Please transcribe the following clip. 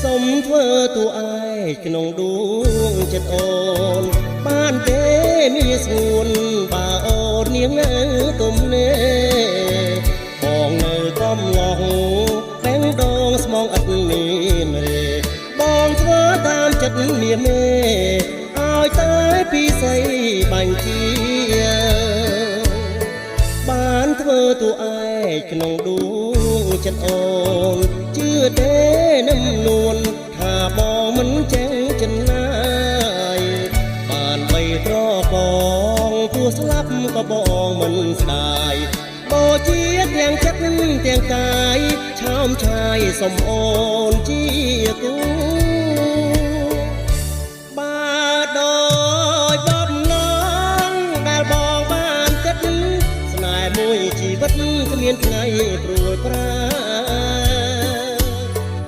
សុំធ្វើតួឯកក្នុងដួងចិត្តអូនបានទេមានស្ងួនបើអូននាងនៅទុំនេបងនៅកំឡោះបែងដងស្មងឥតមានរេបងធ្វើតាមចិត្តមានមេឲ្យតែពីស័យបាញ់ជាបានធ្វើតួឯកក្នុងដួងចិត្តអូនជឿទេនឹមនួនថាបងមិនចេះចិនណាយបានបីត្របងទោះស្លាប់ក៏បងមិនស្ដាយបោជាទាំងចិត្តទាំងកាយឆោមឆាយសុំអូនជាគូ